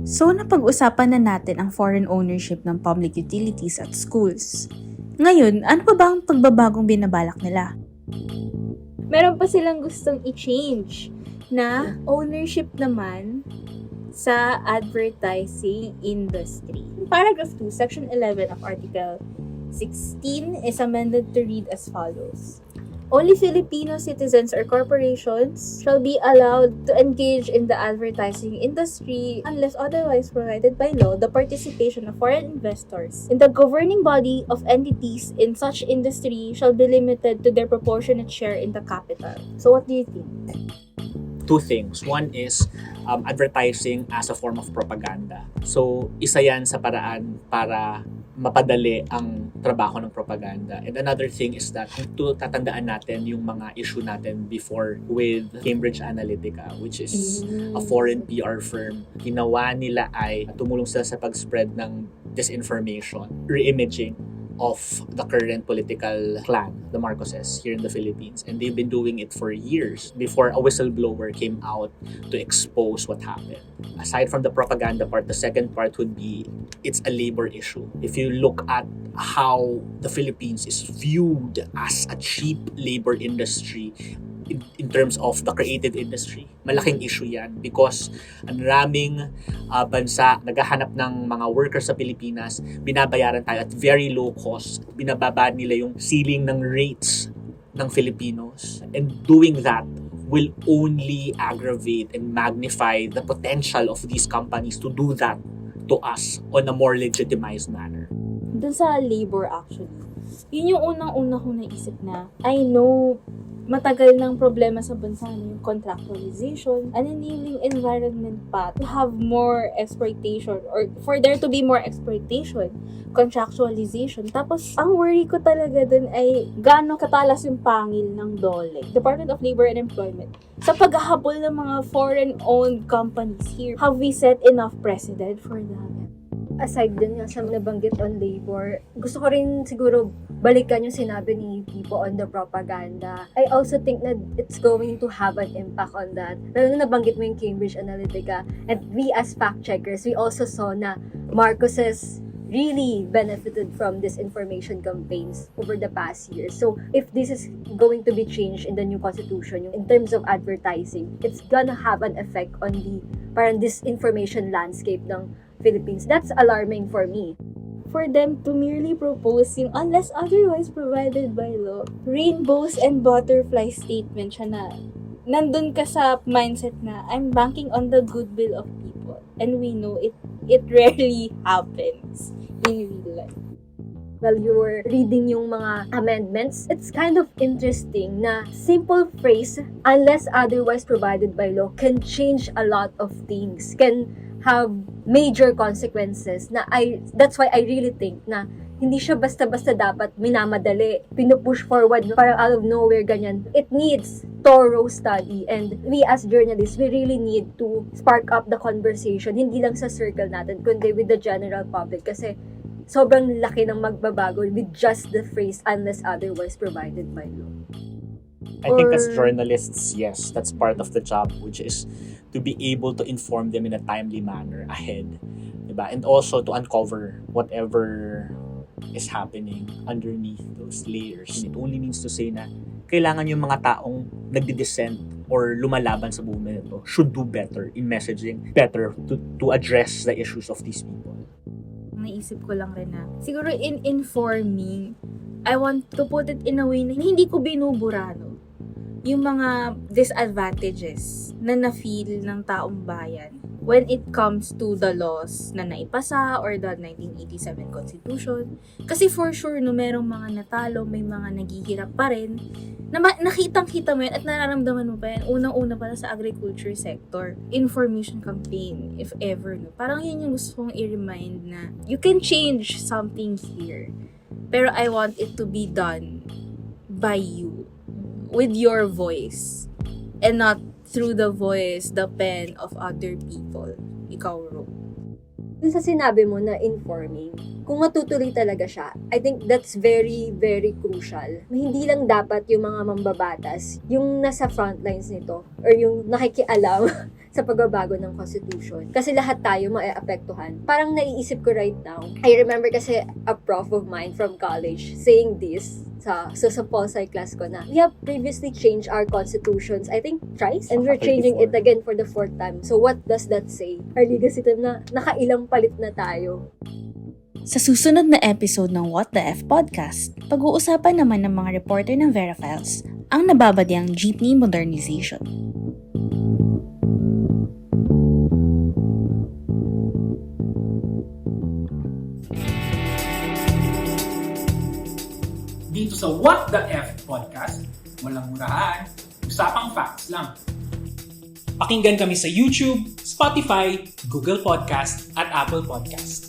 So napag-usapan na natin ang foreign ownership ng public utilities at schools. Ngayon, ano pa ba ang pagbabagong binabalak nila? Meron pa silang gustong i-change na ownership naman sa advertising industry. Paragraph 2, Section 11 of Article 16 is amended to read as follows. Only Filipino citizens or corporations shall be allowed to engage in the advertising industry unless otherwise provided by law. The participation of foreign investors in the governing body of entities in such industry shall be limited to their proportionate share in the capital. So what do you think? Two things. One is advertising as a form of propaganda. So, isa yan sa paraan para mapadali ang trabaho ng propaganda. And another thing is that tatandaan natin yung mga issue natin before with Cambridge Analytica, which is a foreign PR firm. Ginawa nila ay tumulong sila sa pag-spread ng disinformation, re-imaging of the current political clan, the Marcoses, here in the Philippines. And they've been doing it for years before a whistleblower came out to expose what happened. Aside from the propaganda part, the second part would be it's a labor issue. If you look at how the Philippines is viewed as a cheap labor industry, in terms of the creative industry, malaking issue yan because ang raming bansa naghahanap ng mga workers sa Pilipinas, binabayaran tayo at very low cost, binababa nila yung ceiling ng rates ng Filipinos, and doing that will only aggravate and magnify the potential of these companies to do that to us on a more legitimized manner. Dun sa labor actually, yun yung unang-una kong naisip na I know matagal ng problema sa bansa yung contractualization, an enabling environment pa to have more exploitation or for there to be more exploitation, contractualization. Tapos, ang worry ko talaga dun ay gaano katalas yung pangil ng DOLE, Department of Labor and Employment, sa paghahabol ng mga foreign-owned companies here. Have we set enough precedent for that? Aside dun nga sa nabanggit on labor, gusto ko rin siguro balikan yung sinabi ni Pipo on the propaganda. I also think that it's going to have an impact on that. Lalo na nabanggit mo yung Cambridge Analytica, and we as fact-checkers, we also saw na Marcoses really benefited from disinformation campaigns over the past years. So, if this is going to be changed in the new constitution, in terms of advertising, it's gonna have an effect on the parang disinformation landscape ng Philippines. That's alarming for me. For them to merely propose yung unless otherwise provided by law, rainbows and butterfly statement siya na nandun ka sa mindset na I'm banking on the goodwill of people. And we know it rarely happens in real life. While you were reading yung mga amendments, it's kind of interesting na simple phrase, unless otherwise provided by law, can change a lot of things, can have major consequences na that's why I really think na hindi siya basta-basta dapat minamadali, pinupush forward, parang out of nowhere, ganyan. It needs thorough study, and we as journalists, we really need to spark up the conversation, hindi lang sa circle natin, kundi with the general public, kasi sobrang laki ng magbabago with just the phrase, unless otherwise provided by law. I think as journalists, yes, that's part of the job, which is to be able to inform them in a timely manner ahead, diba? And also to uncover whatever is happening underneath those layers. It only means to say na kailangan yung mga taong nagdi-dissent or lumalaban sa movement ito should do better in messaging, better to address the issues of these people. Naisip ko lang rin na siguro in informing, I want to put it in a way na hindi ko binubura, no? Yung mga disadvantages na na-feel ng taong bayan when it comes to the laws na naipasa or the 1987 Constitution. Kasi for sure, no, merong mga natalo, may mga naghihirap pa rin, na nakitang-kita mo yan at nararamdaman mo pa yan, unang-una pala sa agriculture sector. Information campaign, if ever, no. Parang yun yung gusto kong i-remind na you can change something here, pero I want it to be done by you, with your voice, and not through the voice, the pen of other people. Ikaw, Ro. Dun sa sinabi mo na informing, kung matutuloy talaga siya, I think that's very, very crucial. Hindi lang dapat yung mga mambabatas, yung nasa frontlines nito, or yung nakikialam sa pagbabago ng Constitution. Kasi lahat tayo maaapektuhan. Parang naiisip ko right now, I remember kasi a prof of mine from college saying this sa pol sci class ko na we have previously changed our constitutions, I think thrice, and we're changing it again for the 4th time. So what does that say? Our legal system na nakailang palit na tayo. Sa susunod na episode ng What the F Podcast, pag-uusapan naman ng mga reporter ng VERA Files ang nababadyang jeepney modernization. Dito sa What the F Podcast, walang murahan, usapang facts lang. Pakinggan kami sa YouTube, Spotify, Google Podcast at Apple Podcast.